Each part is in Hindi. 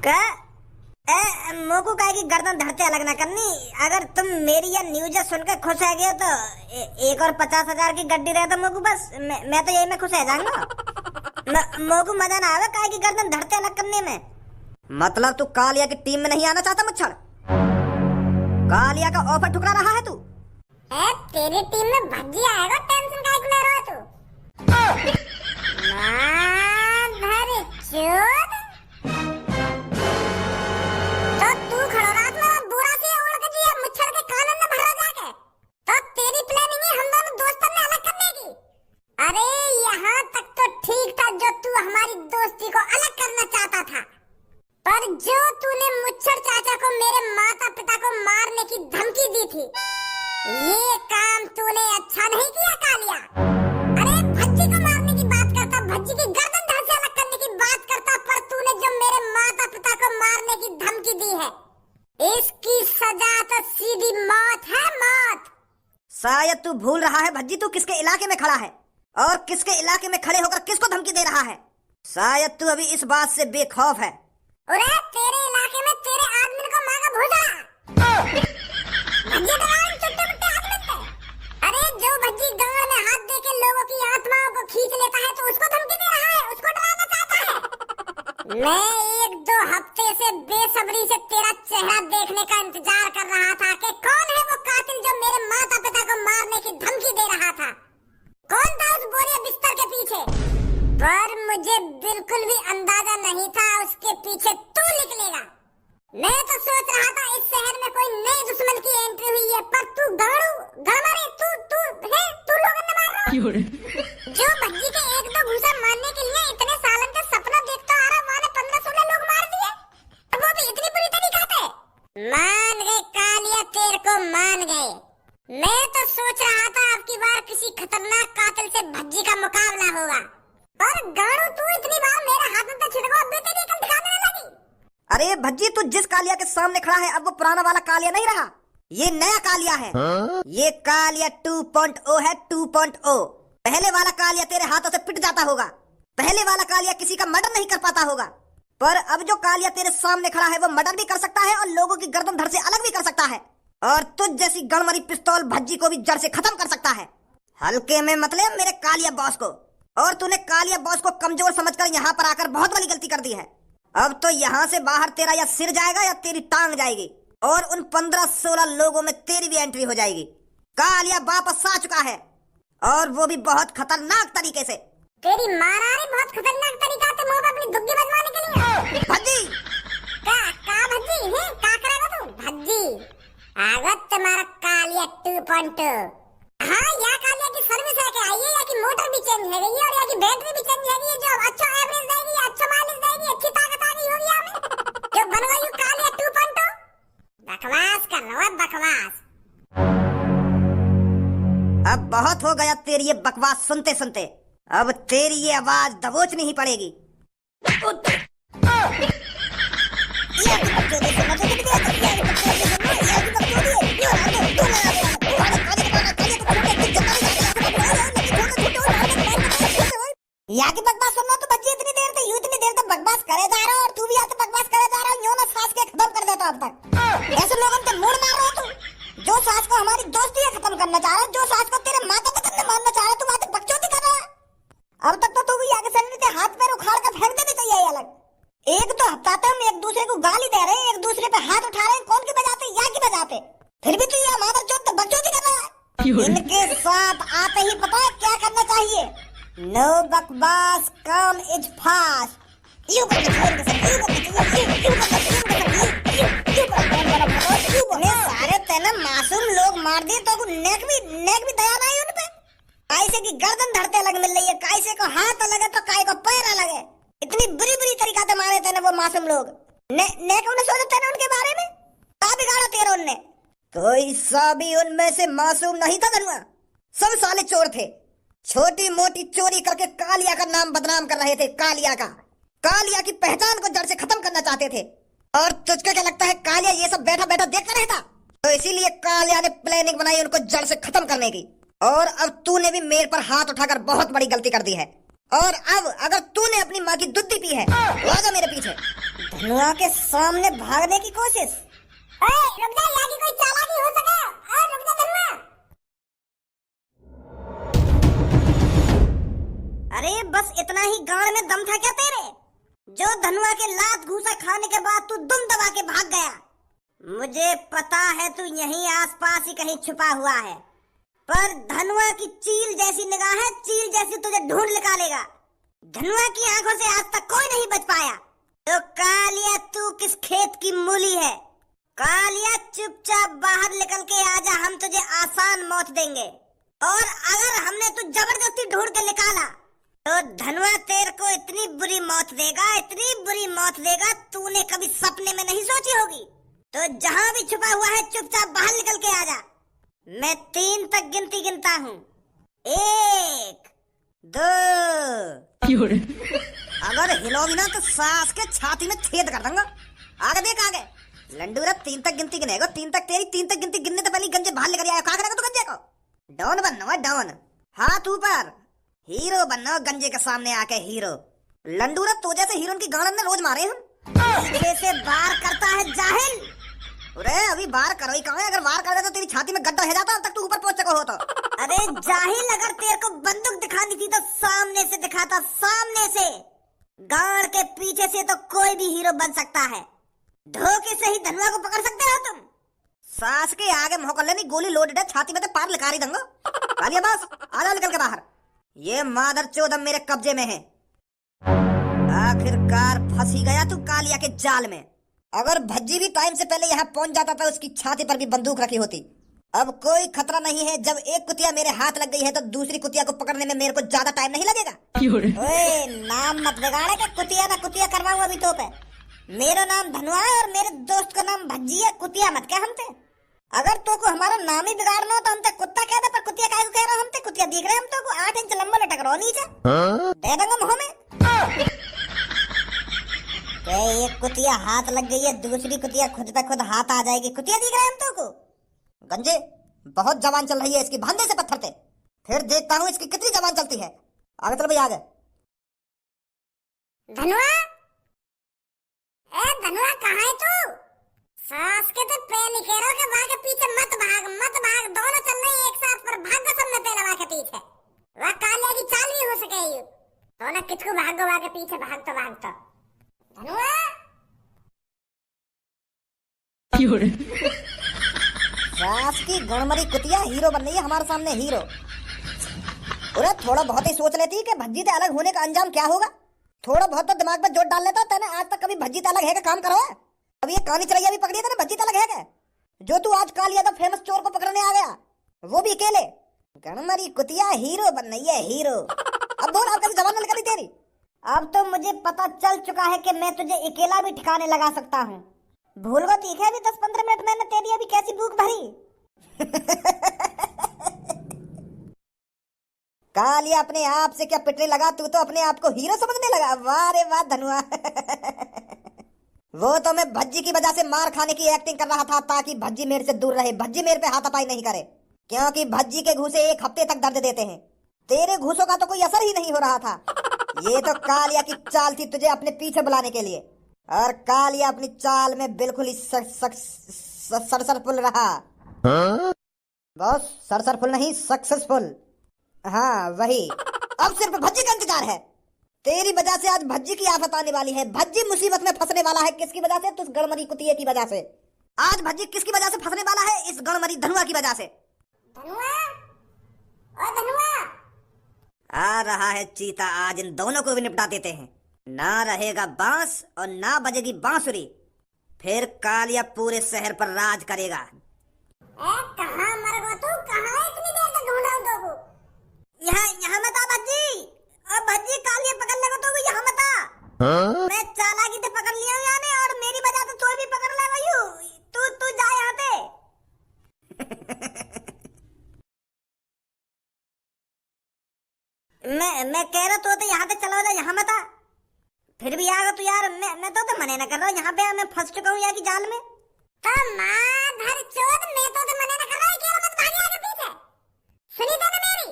का मोकू काहे की गर्दन धरते अलग ना करनी। अगर तुम मेरी या न्यूज सुनकर खुश है गए तो एक और 50,000 की गड्डी रहे तो मोकू बस मैं तो यही में खुश है जाऊंगा। मोकू मजा ना आवे काहे की गर्दन धरते अलग करने में। मतलब तू कालिया की टीम में नहीं आना चाहता मुच्छड़? कालिया का ऑफर ठुकरा रहा है तू? तेरी टीम में भज्जी आएगा, टेंशन काहे को ले रहा है तू? माधर चोद, तो तू खड़ा रात में बुरा से ओढ़ के जी मुच्छड़ के कानून में भरा जाके, तो तेरी प्लानिंग है हम दोनों दोस्तों ने अलग करने की। अरे यहाँ तक तो ठीक था जो तू हमारी दोस्ती को अलग करना चाहता था, पर जो तूने मुच्छड़ चाचा को मेरे माता पिता को मारने की धमकी दी थी, ये काम तूने अच्छा नहीं किया कालिया। अरे भज्जी को मारने की बात करता, भज्जी की गर्दन धड़ से अलग करने की बात करता, पर तूने जो मेरे माता पिता को मारने की धमकी दी है, इसकी सजा तो सीधी मौत है, मौत। शायद तू भूल रहा है भज्जी तू किसके इलाके में खड़ा है और किसके इलाके में खड़े होकर किसको धमकी दे रहा है। शायद तू अभी इस बात से बेखौफ है। अरे तेरे इलाके में तेरे आदमी को मांगा भूजा भज्जी अरे जो भज्जी गांव में हाथ दे के लोगों की आत्माओं को खींच लेता है तो उसको धमकी दे रहा है, उसको डराना चाहता है। मैं 1-2 हफ्ते से बेसब्री से तेरा चेहरा देखने का इंतजार कर रहा था कि कौन है वो कातिल जो मेरे माता पिता को मारने की धमकी दे रहा था, कौन था उस बोरिया बिस्तर के पीछे। पर मुझे बिल्कुल भी अंदाजा नहीं था उसके पीछे तू निकलेगा। मैं तो सोच रहा था इस शहर में कोई नए दुश्मन की एंट्री हुई है, पर तू गड़मारे तू लोगों ने मार रहा जो भज्जी के 1-2 घूसा मारने के लिए इतने सालन का सपना देखता आ रहा, माने 15-16 लोग मार दिए, वो भी इतनी बुरी तरीका से। मान गए कालिया, तेरे को मान गए। मैं तो सोच रहा था अब की बार किसी खतरनाक कातिल से भज्जी का मुकाबला होगा, पर गाड़ू तू इतनी बार मेरे हाथ में तो छिड़को, अब भी तेरी अकल दिखाने लगी। अरे भज्जी तू जिस कालिया के सामने खड़ा है अब वो पुराना वाला कालिया नहीं रहा, ये नया कालिया है। ये कालिया 2.0 है, 2.0। पहले वाला कालिया तेरे हाथों से पिट जाता होगा, पहले वाला कालिया किसी का मर्डर नहीं कर पाता होगा, पर अब जो कालिया तेरे सामने खड़ा है वो मर्डर भी कर सकता है और लोगों की गर्दन धड़ से अलग भी कर सकता है, और तुझ जैसी गणमरी पिस्तौल भज्जी को भी जड़ से खत्म कर सकता है। हल्के में मतलब मेरे कालिया बॉस को। और तूने कालिया बॉस को कमजोर समझकर यहाँ पर आकर बहुत बड़ी गलती कर दी है। अब तो यहाँ से बाहर तेरा या सिर जाएगा या तेरी टांग जाएगी, और उन 15-16 लोगों में तेरी भी एंट्री हो जाएगी। कालिया वापस आ चुका है, और वो भी बहुत खतरनाक तरीके से। तेरी मारारी बहुत खतरनाक तरीका से मुंह पे अपनी दुग्गी बजवाने के लिए। भज्जी का भज्जी है, का करेगा तू भज्जी? आगत तुम्हारा कालिया 2.2। हाँ, या कालिया की सर्विस है क्या? ये या की मोटर भी चेंज है गई है और या की बैटरी भी चेंज है गई है, जो अच्छा एवरेज देगी, अच्छा माइलेज देगी, अच्छी ताकत आ गई होगी हमें, जो बन गई कालिया 2.2। बकवास कर रहा है, बकवास। अब बहुत हो गया तेरी ये बकवास सुनते सुनते, अब तेरी ये आवाज दबोचनी ही पड़ेगी। यहाँ की बकवास सुनना तो बच्ची इतनी देर तक बकवास करे जा रहा, और तू भी यहाँ से बकवास करे जा रहा, यूं ना सांस के खत्म कर देता अब तक। ऐसे लोगों से मूड मार रहा तू, जो सांस को हमारी दोस्ती खत्म करना चाह रहा, जो सांस को तेरे माता पिता ने मारना चाह रहा, तू वहाँ से बकचोदी कर रहा है। अब तक तो तू भी आगे चलने से हाथ पैर उखाड़ कर फेंक देने चाहिए अलग। एक तो हफ्ताते हम एक दूसरे को गाली दे रहे हैं, एक दूसरे पे हाथ उठा रहे हैं, कौन की बजाते या की बजाते, फिर भी तू ये हमारा चोट तो बकचोदी कर रहा है। इनके साथ आते ही पता है क्या करना चाहिए? नो बकवास, कम इज फास्ट। सारे तेने मासूम लोग मार दिए तो नेक भी दया नहीं उन पे। कैसे की गर्दन धरते अलग मिल रही है, कैसे को हाथ अलग है तो काय को पैर अलग है। इतनी बुरी तरीका से मारे तेने वो मासूम लोग। नेक उन्हें सोचा तेने उनके बारे में का बिगाड़ा तेरा उनने? कोई सा भी उनमें से मासूम नहीं था धनुआ, सब साले चोर थे। छोटी मोटी चोरी करके कालिया का नाम बदनाम कर रहे थे। कालिया की पहचान को जड़ से खत्म करना चाहते थे। और तुझको क्या लगता है कालिया ये सब बैठा बैठा देखता रहता? तो इसीलिए कालिया ने प्लानिंग बनाई उनको जड़ से खत्म करने की। और अब तूने भी मेरे पर हाथ उठाकर बहुत बड़ी गलती कर दी है। और अब अगर तूने अपनी माँ की दूध पी है तो आजा मेरे पीछे। धनुआ के सामने भागने की कोशिश। ओए रुक जा, यहाँ की कोई चालाकी हो सके। ओए रुक जा धनुआ। अरे बस इतना ही गाड़ में दम था क्या तेरे, जो धनुआ के लात घूसा खाने के बाद तू दुम दबा के भाग गया। मुझे पता है तू यहीं आसपास ही कहीं छुपा हुआ है, पर धनुआ की चील जैसी निगाह है, चील जैसी तुझे ढूंढ निकालेगा। धनुआ की आंखों से आज तक कोई नहीं बच पाया। तो कालिया तू किस खेत की मूली है? कालिया चुपचाप बाहर निकल के आजा, हम तुझे आसान मौत देंगे। और अगर हमने तू जबरदस्ती ढूंढ के निकाला तो धनुआ तेरे को इतनी बुरी मौत देगा, इतनी बुरी मौत देगा तूने कभी सपने में नहीं सोची होगी। तो जहां भी छुपा हुआ है चुपचाप बाहर निकल के आजा। मैं 3 तक गिनती गिनता हूँ। 1 2। अगर हिलोगी ना तो सास के छाती में छेद कर दूंगा। आगे देख आगे। लंडूरा 3 तक गिनती गिनेगा। 3 तक तेरी, 3 तक गिनती गिनने तो पहले गंजे बाहर लेकर आया। क्या करेगा तू गंजे को? डॉन बनना है डॉन, हाथ ऊपर, हीरो बनना गंजे के सामने आके हीरो। लंडूरा तो जैसे हीरो की गांड में रोज मारे हम। पीछे से वार करता है जाहिल। अरे अभी वार करो ही कहाँ है? अगर वार कर दे तो तेरी छाती में गड्ढा है जाता, अब तक तू ऊपर पहुंच सको हो तो। अरे जाहिल, अगर तेरे को बंदूक दिखानी थी तो सामने से दिखाता, सामने से। गांड के पीछे से तो कोई भी हीरो बन सकता है। धोखे से ही धनुआ को पकड़ सकते हो तुम। सास के आगे मोहकल नहीं, गोली लोडेड है, छाती में तो पार लिखारी दूंगा। कालिया बस आजा निकल के बाहर। ये मादर चोदम मेरे कब्जे में है। आखिरकार फंसी गया तू कालिया के जाल में। अगर भज्जी भी टाइम से पहले यहाँ पहुंच जाता था, उसकी छाती पर भी बंदूक रखी होती। अब कोई खतरा नहीं है। जब एक कुतिया मेरे हाथ लग गई है तो दूसरी कुतिया को पकड़ने में मेरे को ज्यादा टाइम नहीं लगेगा। ओए नाम मत बिगाड़े कि कुतिया ना कुतिया करवाऊं अभी तो पे। मेरा नाम धनुआ है और मेरे दोस्त का नाम भज्जी है। कुतिया मत कह हमसे। अगर तो को हमारा नाम ही बिगाड़ना हो तो हमसे कुत्ता कह दे, पर कुतिया काहे को कह रहा? हमसे कुतिया दिख रहे हम तो को 8 इंच लंबा लटक रहा नीचे। दे दूंगा मुंह में। एक कुतिया हाथ लग गई है, दूसरी कुतिया खुद पे खुद हाथ आ जाएगी। कुतिया दिख रहा है हम तो को। गंजे बहुत जवान चल रही है इसकी, भांडे से पत्थर थे। फिर देखता हूँ इसकी कितनी जवान चलती है। आगे चल भाई आगे। धनुआ, ए धनुआ कहाँ है तू? सास के तो पैर निखेरो के वहाँ के पीछे मत भाग, मत भाग। दोनों चल रहे हैं एक साथ, पर भाग गो सबने पहले वहाँ के पीछे। वह कालिया की चाल भी हो सके यू। दोनों किसको भागो वहाँ के पीछे, भागतो भागतो। धनुआ सास की गणमरी कुतिया हीरो बन रही है हमारे सामने, हीरो। अरे थोड़ा बहुत ही सोच लेती कि भज्जी से अलग होने का अंजाम क्या होगा। थोड़ा बहुत तो दिमाग में जोर डाल लेता। तैने आज तक कभी भज्जी से अलग है का काम करो? अब ये कहानी चलैया भी पकड़ी है तूने, भज्जी से अलग है क्या? जो तू आज कालिया तो फेमस चोर को पकड़ने आ गया, वो भी अकेले। गणमरी कुतिया हीरो बन रही है, हीरो। अब बोल, अब कभी जबान निकली तेरी? अब तो मुझे पता चल चुका है कि मैं तुझे अकेला भी ठिकाने लगा सकता हूँ। भूल गो ठीक है, अभी 10-15 मिनट मैंने तेरी अभी कैसी भूख भरी। कालिया अपने आप से क्या पिटने लगा? तू तो अपने आप को हीरो समझने लगा। वाह रे वाह धनुआ। वो तो मैं भज्जी की वजह से मार खाने की एक्टिंग कर रहा था ताकि भज्जी मेरे से दूर रहे, भज्जी मेरे पे हाथापाई नहीं करे, क्योंकि भज्जी के घूसे 1 हफ्ते तक दर्द देते हैं। तेरे घूसों का तो कोई असर ही नहीं हो रहा था। ये तो कालिया की चाल थी तुझे अपने पीछे बुलाने के लिए, और कालिया अपनी चाल में बिल्कुल ही सरसरफुल रहा। बस सरसरफुल नहीं, सक्सेसफुल। हाँ वही। अब सिर्फ भज्जी का इंतजार है। तेरी वजह से आज भज्जी की आफत आने वाली है। भज्जी मुसीबत में फंसने वाला है। किसकी वजह से? तुझ गणमरी कुतिये की वजह से। आज भज्जी किसकी वजह से फंसने वाला है? इस गणमरी धनुआ की वजह से। धनुआ, ओ धनुआ। आ रहा है चीता, आज इन दोनों को भी निपटा देते हैं। ना रहेगा बांस और ना बजेगी बांसुरी, फिर कालिया पूरे शहर पर राज करेगा। कहाँ मर गो तू? कहाँ है? इतनी देर से ढूंढ रहा हूँ तो। यहाँ मत आ भज्जी। अब भज्जी कालिया पकड़ लेगा तो यहाँ मत आ। मैं चालाकी से पकड़ लिया हूँ यानी, और मेरी वजह से तू भी पकड़ लेगा यू। तू जा यहाँ पे। मैं कह रहा तो यहाँ से चला जा, यहाँ मत आ। फिर भी आगा तू यार। मैं तो मने न कर रहा हूँ, यहाँ पे मैं फंस चुका हूँ यहाँ की जाल में। माधर चोद, मैं तो मना न कर रहा है कि मत भागे आगे पीछे। सुनी तो मेरी?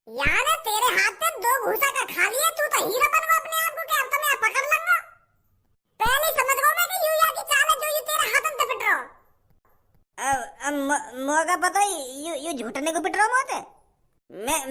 यार तेरे हाथ पे 2 घूसा का खा लिया, तू तो हीरो बन गया अपने आप को। क्या अब तो मैं पकड़ लूंगा? पहले समझ गो होगा पता ही यू झूठने को पिट रहा हूँ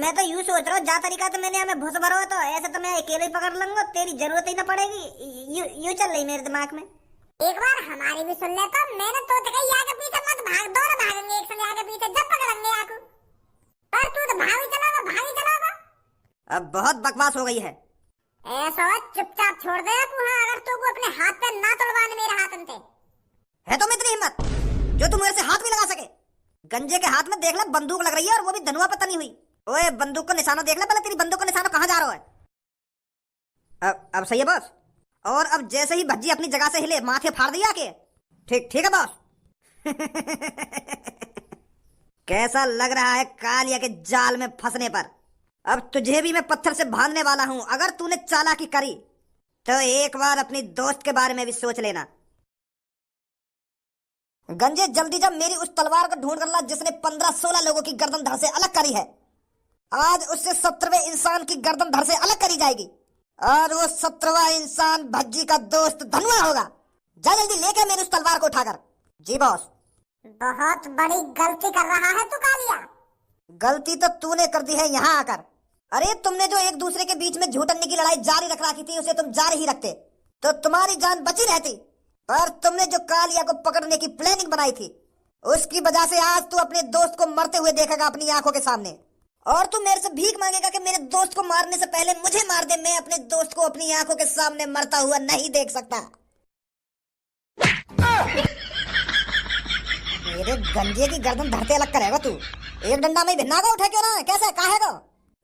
मैं तो यूं सोच रहा हूँ, जा तरीका तो मैंने हमें भूस भरा तो ऐसे तो मैं अकेले ही पकड़ लूंगा, तेरी जरूरत ही ना पड़ेगी। यू चल रही मेरे दिमाग में। एक बार हमारी भी सुन ले तो मैंने तो कही आगे पीछे मत भाग, दोनों भागेंगे एक संग आगे पीछे जब पकड़ेंगे आकू। पर तू तो भाग ही चलागा। अब बहुत बकवास हो गई है। ऐसा चुपचाप छोड़ दे हाँ, अगर तू को अपने हाथ पे ना तोड़वाने मेरे हाथ अंते है तो मैं इतनी हिम्मत जो तुम मेरे से हाथ भी लगा सके। गंजे के हाथ में देख ले बंदूक लग रही है और वो भी धनुआ पे तनी हुई। ओए बंदूक को निशाना देख ले पहले, तेरी बंदूक को निशाना कहाँ जा रहा है। अब सही है बॉस। और अब जैसे ही भज्जी अपनी जगह से हिले माथे फाड़ दिया के। ठीक है बॉस। कैसा लग रहा है कालिया के जाल में फंसने पर। अब तुझे भी मैं पत्थर से बांधने वाला हूं। अगर तूने चालाकी करी तो एक बार अपनी दोस्त के बारे में भी सोच लेना। गंजे जल्दी जब मेरी उस तलवार को ढूंढ कर ला जिसने 15-16 लोगों की गर्दन धड़ से अलग करी है। आज उससे 17वें इंसान की गर्दन धड़ से अलग करी जाएगी और वो 17वां इंसान भज्जी का दोस्त धनुआ होगा। जा जल्दी लेके मेरी उस तलवार को उठाकर। जी बॉस। बहुत बड़ी गलती कर रहा है तू कालिया। गलती तो तूने कर दी है यहाँ आकर। अरे तुमने जो एक दूसरे के बीच में झूठन्ने की लड़ाई जारी रख रखी थी उसे तुम जारी ही रखते तो तुम्हारी जान बची रहती। पर तुमने जो कालिया को पकड़ने की प्लानिंग बनाई थी उसकी वजह से आज तू अपने दोस्त को मरते हुए देखेगा अपनी आंखों के सामने। और तू मेरे से भीख मांगेगा कि मेरे दोस्त को मारने से पहले मुझे मार दे। मैं अपने दोस्त को अपनी आंखों के सामने मरता हुआ नहीं देख सकता। मेरे गंजे की गर्दन धरते अलग करेगा तू। एक डंडा में भिन्ना का उठा क्यों ना, कैसे कहेगा?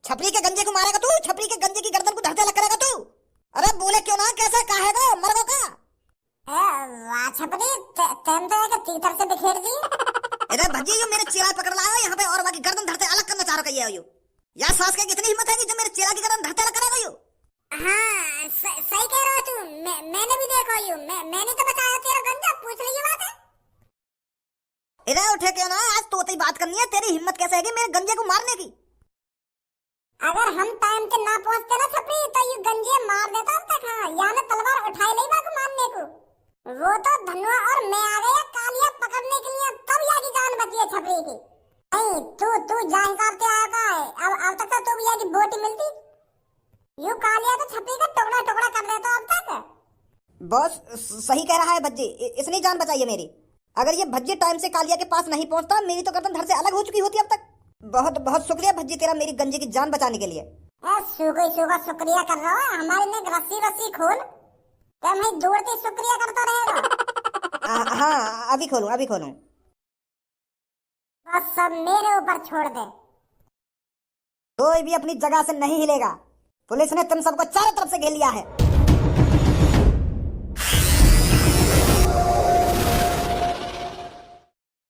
छपरी के गंजे को मारेगा तू? छपरी के गंजे की गर्दन को धरते अलग करेगा तू? अरे बोले क्यों ना, कैसे कहेगा? मरगा का वाह छपरी तेम तो एक तीतर से बिखेर दी। इधर भज्जी जो मेरे चेहरा पकड़ लाया यहाँ पे और बाकी गर्दन धरते अलग करना चाह रहा है यू। यार सास के कितनी हिम्मत है कि जो मेरे चेहरा की गर्दन धरते अलग करेगा यू। हाँ सही कह रहा तू। मैंने भी देखा यू। मैंने तो बताया तेरा गंजा पूछ ली बात है। इधर उठे क्यों ना, आज तो ही बात करनी है। तेरी हिम्मत कैसे है मेरे गंजे को मारने की? अगर हम टाइम पे ना पहुंचते ना छपरी तो यू गंजे मार देता अब तक। हाँ यानी तलवार उठाई नहीं बाको मारने को। वो तो धनुआ और मैं आ गया कालिया पकड़ने के लिए, तब याकी जान बची है छपरी की। नहीं तू जा हिसाब से आया है। अब तक तो भी याकी बोटी मिलती। यू कालिया तो छपरी का टुकड़ा टुकड़ा कर देता अब तक। बॉस सही कह रहा है भज्जी, इसने जान बचाई है मेरी। अगर ये भज्जी टाइम से कालिया के पास नहीं पहुंचता मेरी तो गर्दन धड़ से अलग हो चुकी होती अब तक। बहुत बहुत शुक्रिया भज्जी तेरा मेरी गंजे की जान बचाने के लिए। शुक्रिया कर रहा है। हमारे ने रस्सी खोल तो मैं दौड़ते शुक्रिया करता रहेगा। हाँ अभी खोलूं। बस सब मेरे ऊपर छोड़ दे। कोई भी अपनी जगह से नहीं हिलेगा। पुलिस ने तुम सबको चारों तरफ से घेर लिया है।